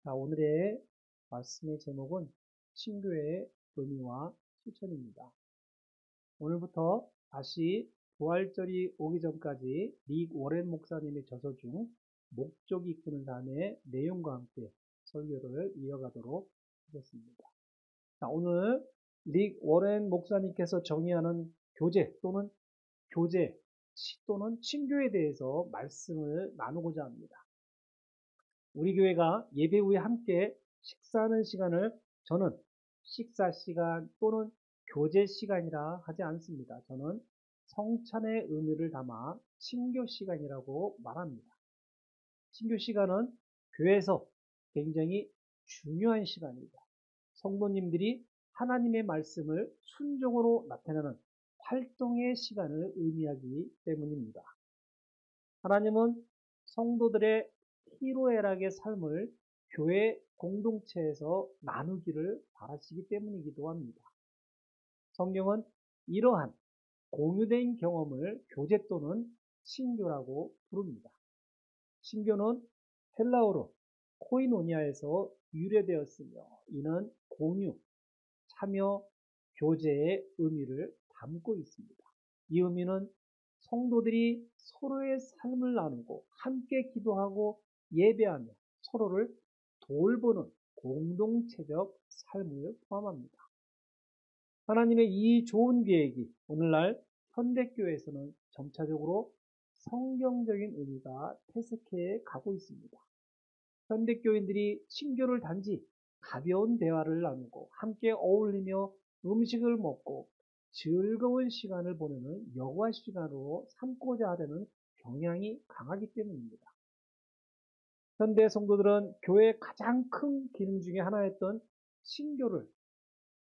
자, 오늘의 말씀의 제목은 친교의 의미와 실천입니다. 오늘부터 다시 부활절이 오기 전까지 릭 워렌 목사님의 저서 중 목적이 이끄는 삶의 내용과 함께 설교를 이어가도록 하겠습니다. 자, 오늘 릭 워렌 목사님께서 정의하는 교제 또는 교제 또는 친교에 대해서 말씀을 나누고자 합니다. 우리 교회가 예배 후에 함께 식사하는 시간을 저는 식사 시간 또는 교제 시간이라 하지 않습니다. 저는 성찬의 의미를 담아 친교 시간이라고 말합니다. 친교 시간은 교회에서 굉장히 중요한 시간입니다. 성도님들이 하나님의 말씀을 순종으로 나타내는 활동의 시간을 의미하기 때문입니다. 하나님은 성도들의 희로애락의 삶을 교회 공동체에서 나누기를 바라시기 때문이기도 합니다. 성경은 이러한 공유된 경험을 교제 또는 친교라고 부릅니다. 친교는 헬라어로 코이노니아에서 유래되었으며 이는 공유, 참여, 교제의 의미를 담고 있습니다. 이 의미는 성도들이 서로의 삶을 나누고 함께 기도하고 예배하며 서로를 돌보는 공동체적 삶을 포함합니다. 하나님의 이 좋은 계획이 오늘날 현대교회에서는 점차적으로 성경적인 의미가 퇴색해 가고 있습니다. 현대교인들이 친교를 단지 가벼운 대화를 나누고 함께 어울리며 음식을 먹고 즐거운 시간을 보내는 여가 시간으로 삼고자 하려는 경향이 강하기 때문입니다. 현대 성도들은 교회의 가장 큰 기능 중에 하나였던 친교를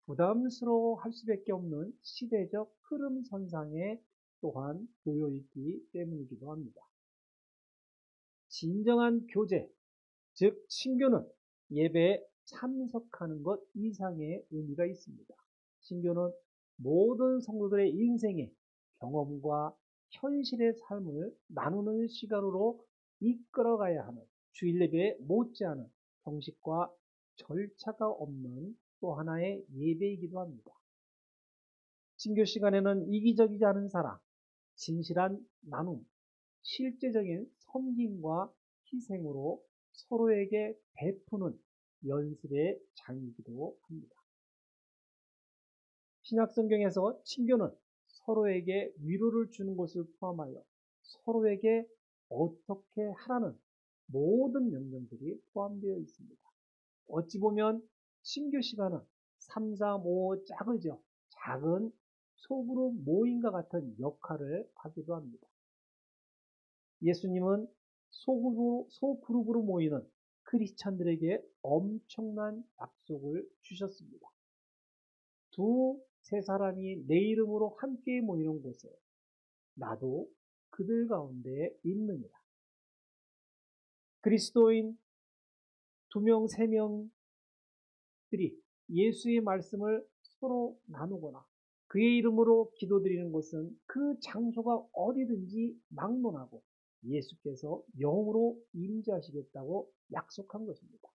부담스러워할 수밖에 없는 시대적 흐름선상에 또한 놓여 있기 때문이기도 합니다. 진정한 교제, 즉 친교는 예배에 참석하는 것 이상의 의미가 있습니다. 친교는 모든 성도들의 인생의 경험과 현실의 삶을 나누는 시간으로 이끌어가야 하는 주일 예배에 못지않은 형식과 절차가 없는 또 하나의 예배이기도 합니다. 친교 시간에는 이기적이지 않은 사랑, 진실한 나눔, 실제적인 섬김과 희생으로 서로에게 베푸는 연습의 장이기도 합니다. 신약성경에서 친교는 서로에게 위로를 주는 것을 포함하여 서로에게 어떻게 하라는 모든 명령들이 포함되어 있습니다. 어찌 보면 친교 시간은 3, 4, 5 짝을 지어 작은 소그룹 모임과 같은 역할을 하기도 합니다. 예수님은 소그룹으로 모이는 크리스찬들에게 엄청난 약속을 주셨습니다. 두세 사람이 내 이름으로 함께 모이는 곳에 나도 그들 가운데 있느니라. 그리스도인 2명, 3명들이 예수의 말씀을 서로 나누거나 그의 이름으로 기도드리는 것은 그 장소가 어디든지 막론하고 예수께서 영으로 임재하시겠다고 약속한 것입니다.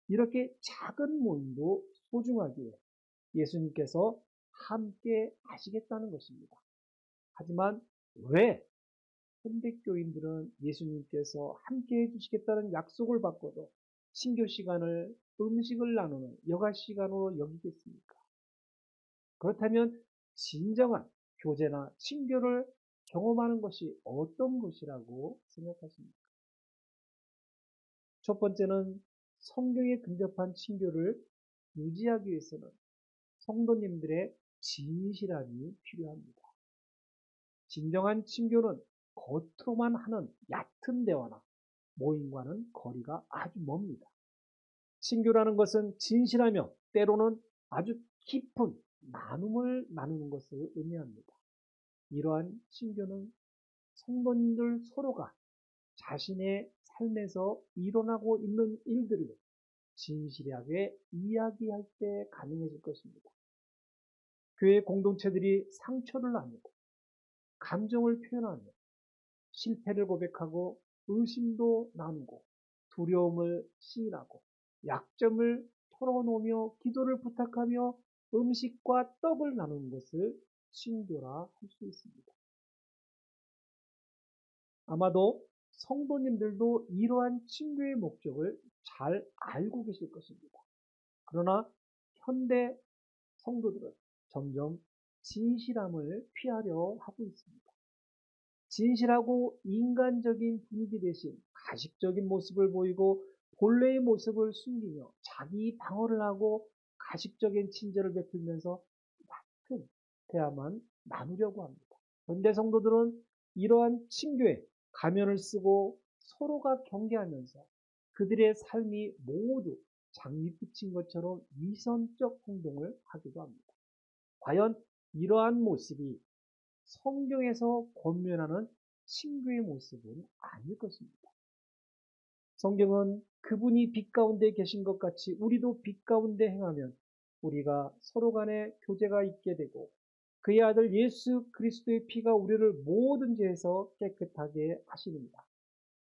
이렇게 작은 모임도 소중하기에 예수님께서 함께 하시겠다는 것입니다. 하지만 왜 현대교인들은 예수님께서 함께 해주시겠다는 약속을 받고도 친교 시간을 음식을 나누는 여가 시간으로 여기겠습니까? 그렇다면 진정한 교제나 친교를 경험하는 것이 어떤 것이라고 생각하십니까? 첫 번째는 성경에 근접한 친교를 유지하기 위해서는 성도님들의 진실함이 필요합니다. 진정한 친교는 겉으로만 하는 얕은 대화나 모임과는 거리가 아주 멉니다. 친교라는 것은 진실하며 때로는 아주 깊은 나눔을 나누는 것을 의미합니다. 이러한 친교는 성도님들 서로가 자신의 삶에서 일어나고 있는 일들을 진실하게 이야기할 때 가능해질 것입니다. 교회 공동체들이 상처를 나누고 감정을 표현하며 실패를 고백하고 의심도 나누고 두려움을 시인하고 약점을 털어놓으며 기도를 부탁하며 음식과 떡을 나누는 것을 친교라 할 수 있습니다. 아마도 성도님들도 이러한 친교의 목적을 잘 알고 계실 것입니다. 그러나 현대 성도들은 점점 진실함을 피하려 하고 있습니다. 진실하고 인간적인 분위기 대신 가식적인 모습을 보이고 본래의 모습을 숨기며 자기 방어를 하고 가식적인 친절을 베풀면서 같은 대화만 나누려고 합니다. 현대 성도들은 이러한 친교에 가면을 쓰고 서로가 경계하면서 그들의 삶이 모두 장밋빛인 것처럼 위선적 행동을 하기도 합니다. 과연 이러한 모습이 성경에서 권면하는 친구의 모습은 아닐 것입니다. 성경은 그분이 빛 가운데 계신 것 같이 우리도 빛 가운데 행하면 우리가 서로 간에 교제가 있게 되고 그의 아들 예수 그리스도의 피가 우리를 모든 죄에서 깨끗하게 하시느니라.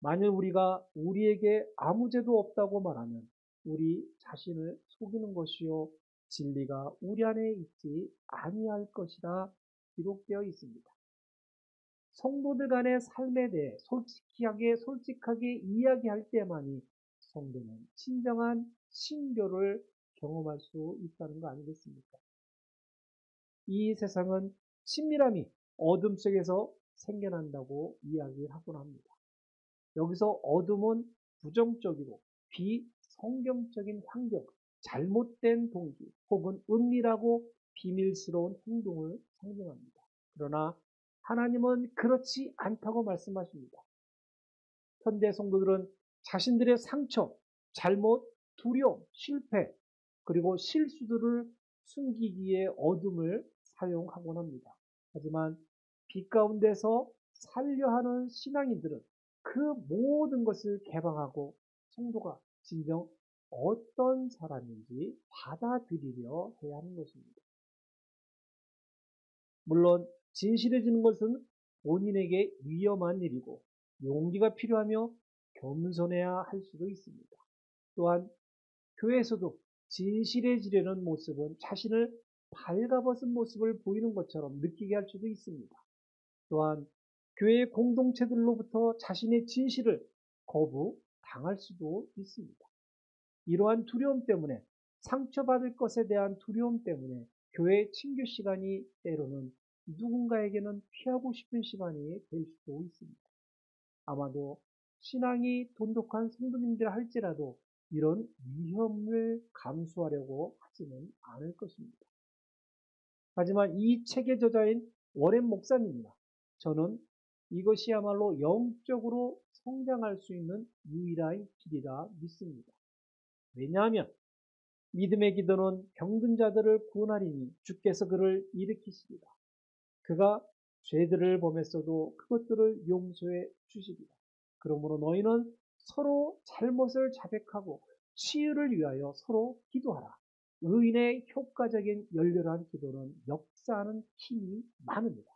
만일 우리가 우리에게 아무 죄도 없다고 말하면 우리 자신을 속이는 것이요 진리가 우리 안에 있지 아니할 것이라 기록되어 있습니다. 성도들 간의 삶에 대해 솔직하게 이야기할 때만이 성도는 진정한 신교를 경험할 수 있다는 거 아니겠습니까? 이 세상은 친밀함이 어둠 속에서 생겨난다고 이야기를 하곤 합니다. 여기서 어둠은 부정적이고 비성경적인 환경, 잘못된 동기 혹은 은밀하고 비밀스러운 행동을 상징합니다. 그러나 하나님은 그렇지 않다고 말씀하십니다. 현대 성도들은 자신들의 상처, 잘못, 두려움, 실패, 그리고 실수들을 숨기기에 어둠을 사용하곤 합니다. 하지만 빛 가운데서 살려 하는 신앙인들은 그 모든 것을 개방하고 성도가 진정 어떤 사람인지 받아들이려 해야 하는 것입니다. 물론 진실해지는 것은 본인에게 위험한 일이고 용기가 필요하며 겸손해야 할 수도 있습니다. 또한 교회에서도 진실해지려는 모습은 자신을 발가벗은 모습을 보이는 것처럼 느끼게 할 수도 있습니다. 또한 교회 공동체들로부터 자신의 진실을 거부당할 수도 있습니다. 이러한 두려움 때문에 상처받을 것에 대한 두려움 때문에 교회 친교 시간이 때로는 누군가에게는 피하고 싶은 시간이 될 수도 있습니다. 아마도 신앙이 돈독한 성도님들 할지라도 이런 위험을 감수하려고 하지는 않을 것입니다. 하지만 이 책의 저자인 워렌 목사님이나 저는 이것이야말로 영적으로 성장할 수 있는 유일한 길이라 믿습니다. 왜냐하면 믿음의 기도는 병든 자들을 구원하리니 주께서 그를 일으키시리라. 그가 죄들을 범했어도 그것들을 용서해 주시리라. 그러므로 너희는 서로 잘못을 자백하고 치유를 위하여 서로 기도하라. 의인의 효과적인 열렬한 기도는 역사하는 힘이 많습니다.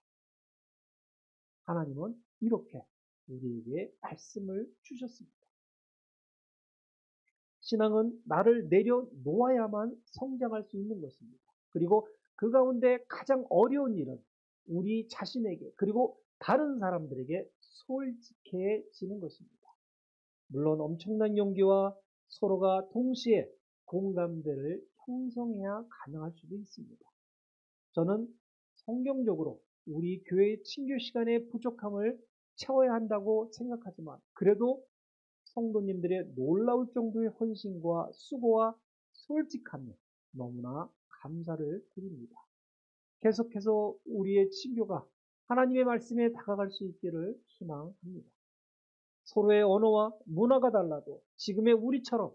하나님은 이렇게 우리에게 말씀을 주셨습니다. 신앙은 나를 내려놓아야만 성장할 수 있는 것입니다. 그리고 그 가운데 가장 어려운 일은 우리 자신에게 그리고 다른 사람들에게 솔직해지는 것입니다. 물론 엄청난 용기와 서로가 동시에 공감대를 형성해야 가능할 수도 있습니다. 저는 성경적으로 우리 교회의 친교 시간의 부족함을 채워야 한다고 생각하지만 그래도 성도님들의 놀라울 정도의 헌신과 수고와 솔직함에 너무나 감사를 드립니다. 계속해서 우리의 친교가 하나님의 말씀에 다가갈 수 있기를 희망합니다. 서로의 언어와 문화가 달라도 지금의 우리처럼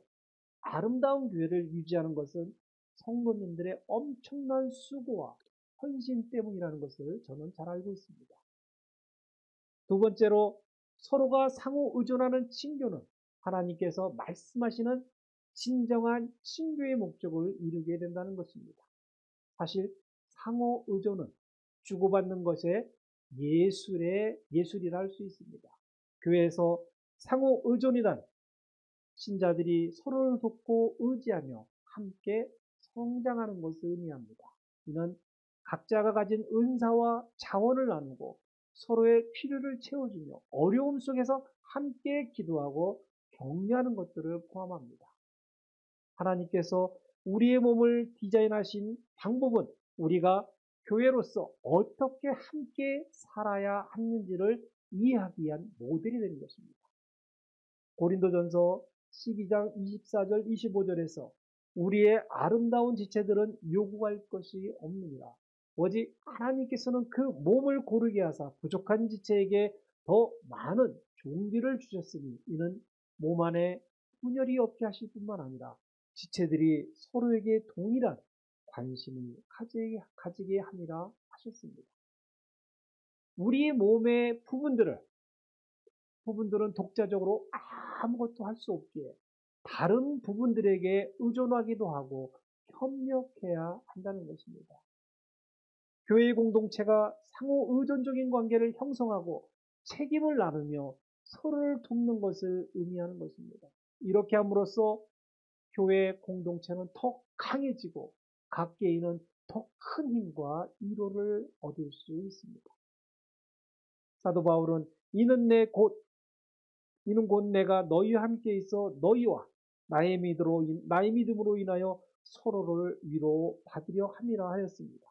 아름다운 교회를 유지하는 것은 성도님들의 엄청난 수고와 헌신 때문이라는 것을 저는 잘 알고 있습니다. 두 번째로 서로가 상호 의존하는 친교는 하나님께서 말씀하시는 진정한 친교의 목적을 이루게 된다는 것입니다. 사실 상호 의존은 주고받는 것의 예술이라 할 수 있습니다. 교회에서 상호 의존이란 신자들이 서로를 돕고 의지하며 함께 성장하는 것을 의미합니다. 이는 각자가 가진 은사와 자원을 나누고 서로의 필요를 채워주며 어려움 속에서 함께 기도하고 격려하는 것들을 포함합니다. 하나님께서 우리의 몸을 디자인하신 방법은 우리가 교회로서 어떻게 함께 살아야 하는지를 이해하기 위한 모델이 되는 것입니다. 고린도전서 12장 24절 25절에서 우리의 아름다운 지체들은 요구할 것이 없느니라. 오직 하나님께서는 그 몸을 고르게 하사 부족한 지체에게 더 많은 종기를 주셨으니 이는 몸 안에 분열이 없게 하실 뿐만 아니라 지체들이 서로에게 동일한 관심을 가지게 함이라 하셨습니다. 우리의 몸의 부분들은 독자적으로 아무것도 할 수 없기에 다른 부분들에게 의존하기도 하고 협력해야 한다는 것입니다. 교회 공동체가 상호 의존적인 관계를 형성하고 책임을 나누며 서로를 돕는 것을 의미하는 것입니다. 이렇게 함으로써 교회 공동체는 더 강해지고 각 개인은 더 큰 힘과 위로를 얻을 수 있습니다. 사도 바울은 이는 곧 내가 너희와 함께 있어 너희와 나의 믿음으로 인하여 서로를 위로받으려 함이라 하였습니다.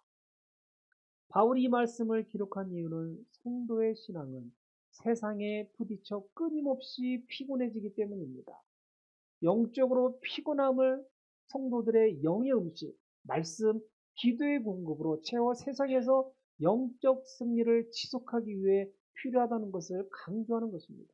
바울이 이 말씀을 기록한 이유는 성도의 신앙은 세상에 부딪혀 끊임없이 피곤해지기 때문입니다. 영적으로 피곤함을 성도들의 영의 음식, 말씀, 기도의 공급으로 채워 세상에서 영적 승리를 지속하기 위해 필요하다는 것을 강조하는 것입니다.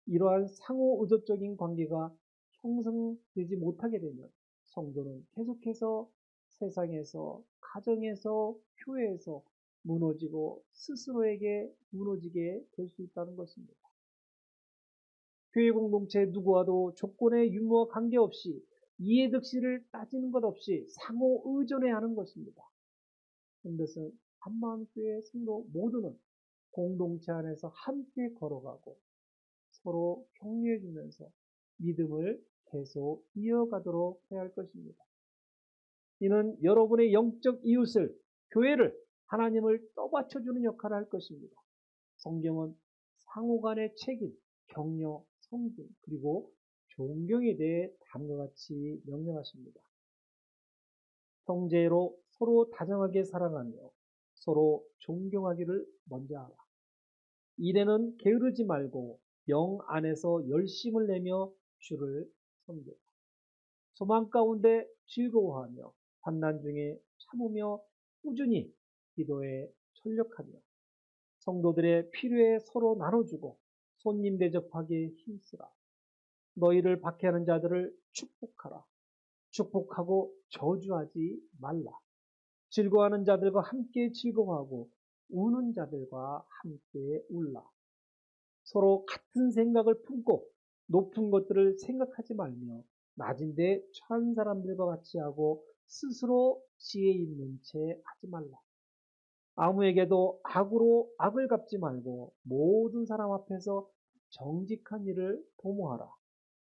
이러한 상호 의존적인 관계가 형성되지 못하게 되면 성도는 계속해서 세상에서, 가정에서, 교회에서 무너지고 스스로에게 무너지게 될 수 있다는 것입니다. 교회 공동체 누구와도 조건의 유무와 관계없이 이해득실을 따지는 것 없이 상호 의존해야 하는 것입니다. 이것은 한마음교회 성도 모두는 공동체 안에서 함께 걸어가고 서로 격려해주면서 믿음을 계속 이어가도록 해야 할 것입니다. 이는 여러분의 영적 이웃을, 교회를, 하나님을 떠받쳐주는 역할을 할 것입니다. 성경은 상호 간의 책임, 격려, 성김, 그리고 존경에 대해 다음과 같이 명령하십니다. 형제로 서로 다정하게 사랑하며 서로 존경하기를 먼저 하라. 일에는 게으르지 말고 영 안에서 열심을 내며 주를 섬기라. 소망 가운데 즐거워하며 환난 중에 참으며 꾸준히 기도에 전력하며 성도들의 필요에 서로 나눠주고 손님 대접하기에 힘쓰라. 너희를 박해하는 자들을 축복하라. 축복하고 저주하지 말라. 즐거워하는 자들과 함께 즐거워하고 우는 자들과 함께 울라. 서로 같은 생각을 품고 높은 것들을 생각하지 말며 낮은 데 처한 사람들과 같이 하고 스스로 지혜 있는 채 하지 말라. 아무에게도 악으로 악을 갚지 말고 모든 사람 앞에서 정직한 일을 도모하라.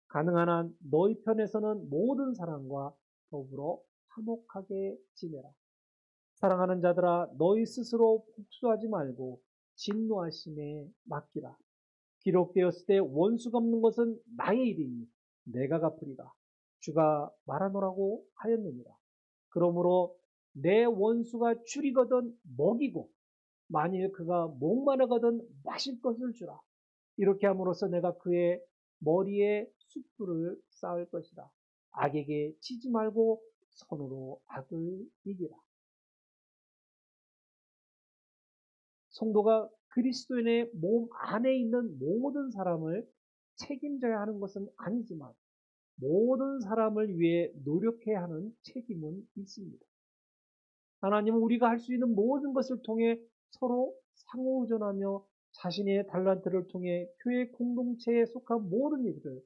가능한 한 너희 편에서는 모든 사람과 더불어 화목하게 지내라. 사랑하는 자들아 너희 스스로 복수하지 말고 진노하심에 맡기라. 기록되었을 때 원수 갚는 것은 나의 일이니 내가 갚으리라. 주가 말하노라고 하였느니라. 그러므로 내 원수가 줄이거든 먹이고 만일 그가 목마르거든 마실 것을 주라. 이렇게 함으로써 내가 그의 머리에 숯불을 쌓을 것이다. 악에게 치지 말고 선으로 악을 이기라. 성도가 그리스도인의 몸 안에 있는 모든 사람을 책임져야 하는 것은 아니지만 모든 사람을 위해 노력해야 하는 책임은 있습니다. 하나님은 우리가 할 수 있는 모든 것을 통해 서로 상호 의존하며 자신의 달란트를 통해 교회 공동체에 속한 모든 일들을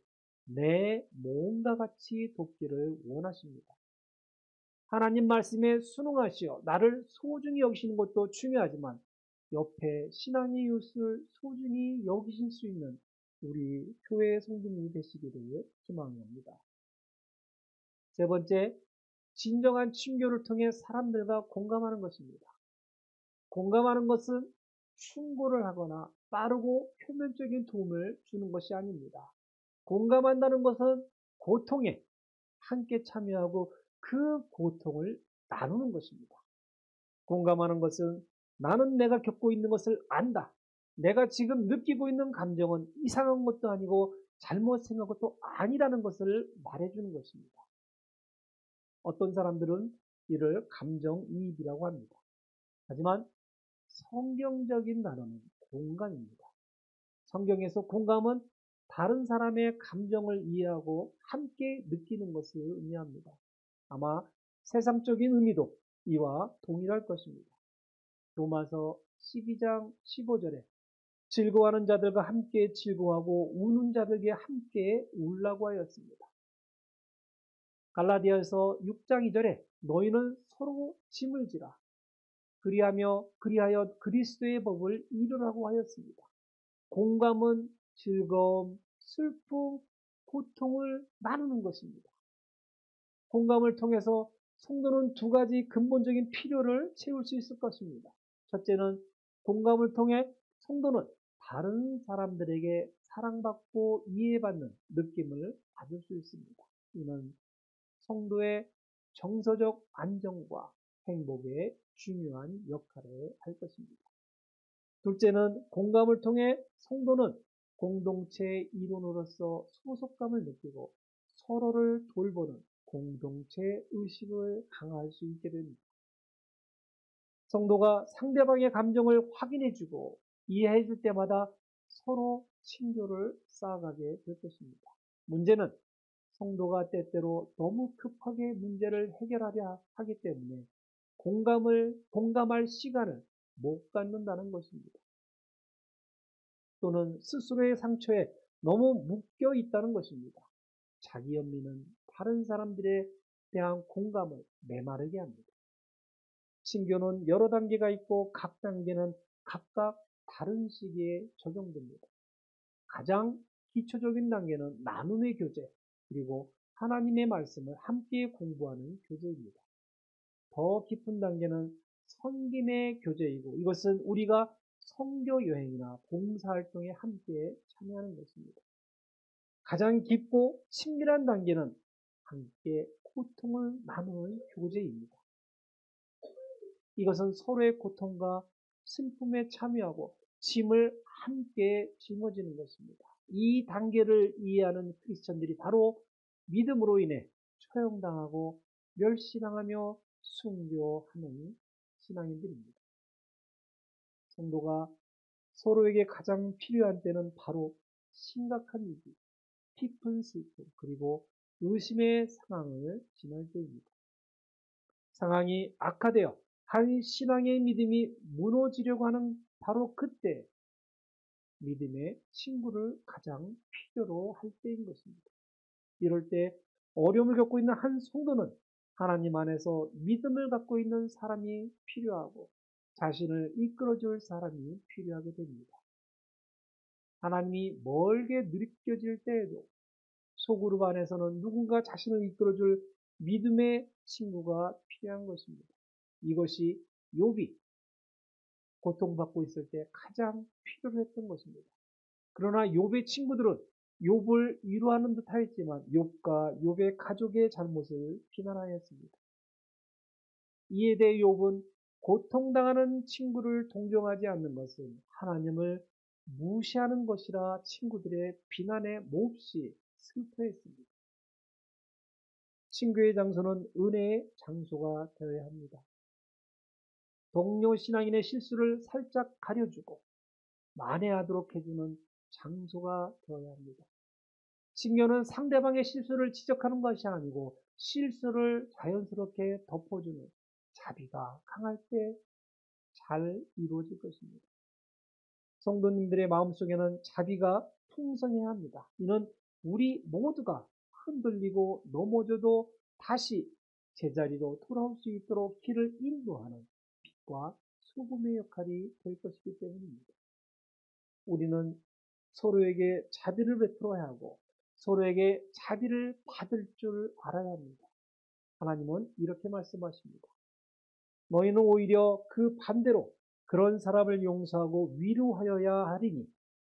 내 몸과 같이 돕기를 원하십니다. 하나님 말씀에 순응하시어 나를 소중히 여기시는 것도 중요하지만 옆에 신앙의 이웃을 소중히 여기실 수 있는 우리 교회 성도님이 되시기를 희망합니다. 세 번째, 진정한 친교를 통해 사람들과 공감하는 것입니다. 공감하는 것은 충고를 하거나 빠르고 표면적인 도움을 주는 것이 아닙니다. 공감한다는 것은 고통에 함께 참여하고 그 고통을 나누는 것입니다. 공감하는 것은 나는 내가 겪고 있는 것을 안다. 내가 지금 느끼고 있는 감정은 이상한 것도 아니고 잘못 생각한 것도 아니라는 것을 말해주는 것입니다. 어떤 사람들은 이를 감정이입이라고 합니다. 하지만 성경적인 단어는 공감입니다. 성경에서 공감은 다른 사람의 감정을 이해하고 함께 느끼는 것을 의미합니다. 아마 세상적인 의미도 이와 동일할 것입니다. 로마서 12장 15절에 즐거워하는 자들과 함께 즐거워하고 우는 자들에게 함께 울라고 하였습니다. 갈라디아서 6장 2절에 너희는 서로 짐을 지라 그리하여 그리스도의 법을 이루라고 하였습니다. 공감은 즐거움, 슬픔, 고통을 나누는 것입니다. 공감을 통해서 성도는 두 가지 근본적인 필요를 채울 수 있을 것입니다. 첫째는 공감을 통해 성도는 다른 사람들에게 사랑받고 이해받는 느낌을 받을 수 있습니다. 이는 성도의 정서적 안정과 행복에 중요한 역할을 할 것입니다. 둘째는 공감을 통해 성도는 공동체의 일원으로서 소속감을 느끼고 서로를 돌보는 공동체 의식을 강화할 수 있게 됩니다. 성도가 상대방의 감정을 확인해주고 이해해줄 때마다 서로 친교를 쌓아가게 될 것입니다. 문제는 성도가 때때로 너무 급하게 문제를 해결하려 하기 때문에 공감할 시간을 못 갖는다는 것입니다. 또는 스스로의 상처에 너무 묶여 있다는 것입니다. 자기 연민은 다른 사람들에 대한 공감을 메마르게 합니다. 친교는 여러 단계가 있고 각 단계는 각각 다른 시기에 적용됩니다. 가장 기초적인 단계는 나눔의 교제, 그리고 하나님의 말씀을 함께 공부하는 교제입니다. 더 깊은 단계는 섬김의 교제이고 이것은 우리가 선교 여행이나 봉사활동에 함께 참여하는 것입니다. 가장 깊고 친밀한 단계는 함께 고통을 나누는 교제입니다. 이것은 서로의 고통과 슬픔에 참여하고 짐을 함께 짊어지는 것입니다. 이 단계를 이해하는 크리스천들이 바로 믿음으로 인해 처형당하고 멸시당하며 순교하는 신앙인들입니다. 성도가 서로에게 가장 필요한 때는 바로 심각한 위기, 깊은 슬픔, 그리고 의심의 상황을 지날 때입니다. 상황이 악화되어 한 신앙의 믿음이 무너지려고 하는 바로 그때 믿음의 친구를 가장 필요로 할 때인 것입니다. 이럴 때 어려움을 겪고 있는 한 성도는 하나님 안에서 믿음을 갖고 있는 사람이 필요하고 자신을 이끌어줄 사람이 필요하게 됩니다. 하나님이 멀게 느껴질 때에도 소그룹 안에서는 누군가 자신을 이끌어줄 믿음의 친구가 필요한 것입니다. 이것이 욥이 고통받고 있을 때 가장 필요로 했던 것입니다. 그러나 욥의 친구들은 욥을 위로하는 듯 하였지만 욥과 욥의 가족의 잘못을 비난하였습니다. 이에 대해 욥은 고통당하는 친구를 동정하지 않는 것은 하나님을 무시하는 것이라 친구들의 비난에 몹시 슬퍼했습니다. 친구의 장소는 은혜의 장소가 되어야 합니다. 동료 신앙인의 실수를 살짝 가려주고 만회하도록 해주는 장소가 되어야 합니다. 친교는 상대방의 실수를 지적하는 것이 아니고 실수를 자연스럽게 덮어주는 자비가 강할 때 잘 이루어질 것입니다. 성도님들의 마음속에는 자비가 풍성해야 합니다. 이는 우리 모두가 흔들리고 넘어져도 다시 제자리로 돌아올 수 있도록 길을 인도하는 빛과 소금의 역할이 될 것이기 때문입니다. 우리는 서로에게 자비를 베풀어야 하고 서로에게 자비를 받을 줄 알아야 합니다. 하나님은 이렇게 말씀하십니다. 너희는 오히려 그 반대로 그런 사람을 용서하고 위로하여야 하리니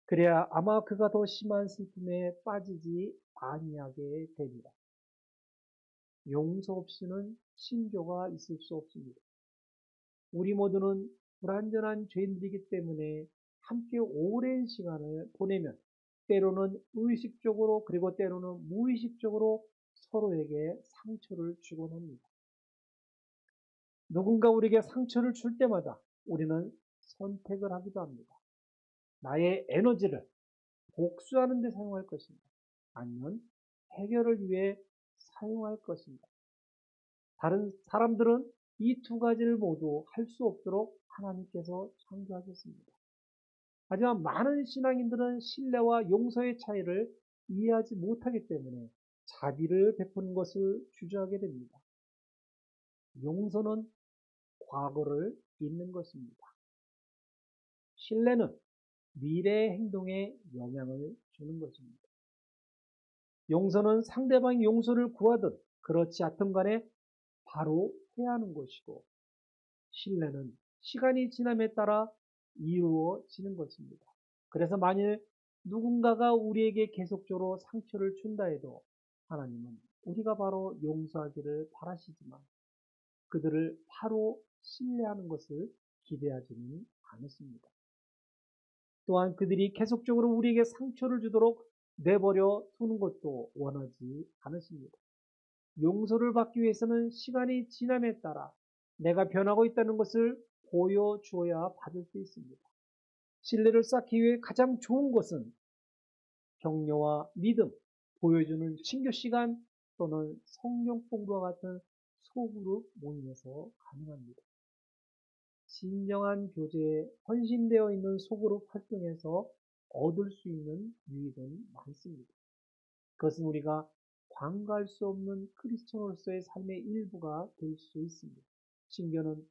그래야 아마 그가 더 심한 슬픔에 빠지지 아니하게 되리라. 용서 없이는 신교가 있을 수 없습니다. 우리 모두는 불완전한 죄인들이기 때문에 함께 오랜 시간을 보내면 때로는 의식적으로 그리고 때로는 무의식적으로 서로에게 상처를 주곤 합니다. 누군가 우리에게 상처를 줄 때마다 우리는 선택을 하기도 합니다. 나의 에너지를 복수하는 데 사용할 것입니다. 아니면 해결을 위해 사용할 것입니다. 다른 사람들은 이 두 가지를 모두 할 수 없도록 하나님께서 창조하셨습니다. 하지만 많은 신앙인들은 신뢰와 용서의 차이를 이해하지 못하기 때문에 자비를 베푸는 것을 주저하게 됩니다. 용서는 과거를 잊는 것입니다. 신뢰는 미래의 행동에 영향을 주는 것입니다. 용서는 상대방이 용서를 구하든 그렇지 않든 간에 바로 해야 하는 것이고, 신뢰는 시간이 지남에 따라 이루어지는 것입니다. 그래서 만일 누군가가 우리에게 계속적으로 상처를 준다 해도 하나님은 우리가 바로 용서하기를 바라시지만 그들을 바로 신뢰하는 것을 기대하지는 않으십니다. 또한 그들이 계속적으로 우리에게 상처를 주도록 내버려 두는 것도 원하지 않으십니다. 용서를 받기 위해서는 시간이 지남에 따라 내가 변하고 있다는 것을 보여주어야 받을 수 있습니다. 신뢰를 쌓기 위해 가장 좋은 것은 격려와 믿음, 보여주는 신교 시간 또는 성경 공부와 같은 소그룹 모임에서 가능합니다. 진정한 교제에 헌신되어 있는 소그룹 활동에서 얻을 수 있는 유익은 많습니다. 그것은 우리가 관과할 수 없는 크리스천으로서의 삶의 일부가 될 수 있습니다. 신교는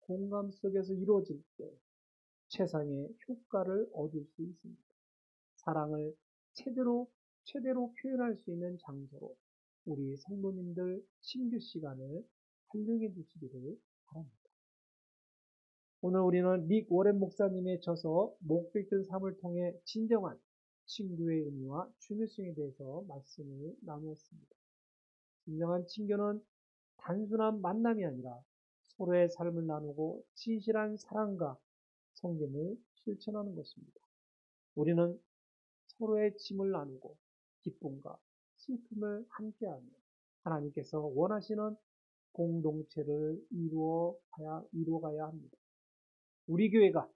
공감 속에서 이루어질 때 최상의 효과를 얻을 수 있습니다. 사랑을 최대로 표현할 수 있는 장소로 우리 성도님들 신교 시간을 활용해 주시기를 바랍니다. 오늘 우리는 닉 워렌 목사님의 저서 목표 있던 삶을 통해 진정한 친교의 의미와 중요성에 대해서 말씀을 나누었습니다. 진정한 친교는 단순한 만남이 아니라 서로의 삶을 나누고 진실한 사랑과 성김을 실천하는 것입니다. 우리는 서로의 짐을 나누고 기쁨과 슬픔을 함께하며 하나님께서 원하시는 공동체를 이루어가야 합니다. 우리 교회가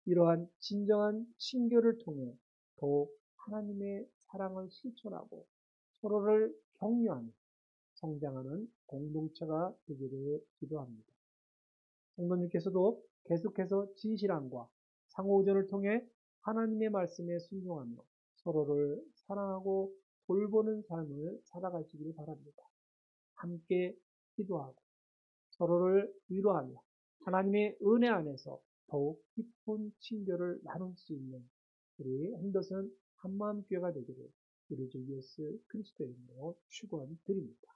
이러한 진정한 친교를 통해 더욱 하나님의 사랑을 실천하고 서로를 격려하며 성장하는 공동체가 되기를 기도합니다. 성도님께서도 계속해서 진실함과 상호의존을 통해 하나님의 말씀에 순종하며 서로를 사랑하고 돌보는 삶을 살아가시길 바랍니다. 함께 기도하고 서로를 위로하며 하나님의 은혜 안에서 더욱 깊은 친교를 나눌 수 있는 우리 henderson 한마음교회가 되기를 우리 주 예수 그리스도의 이름으로 축원드립니다.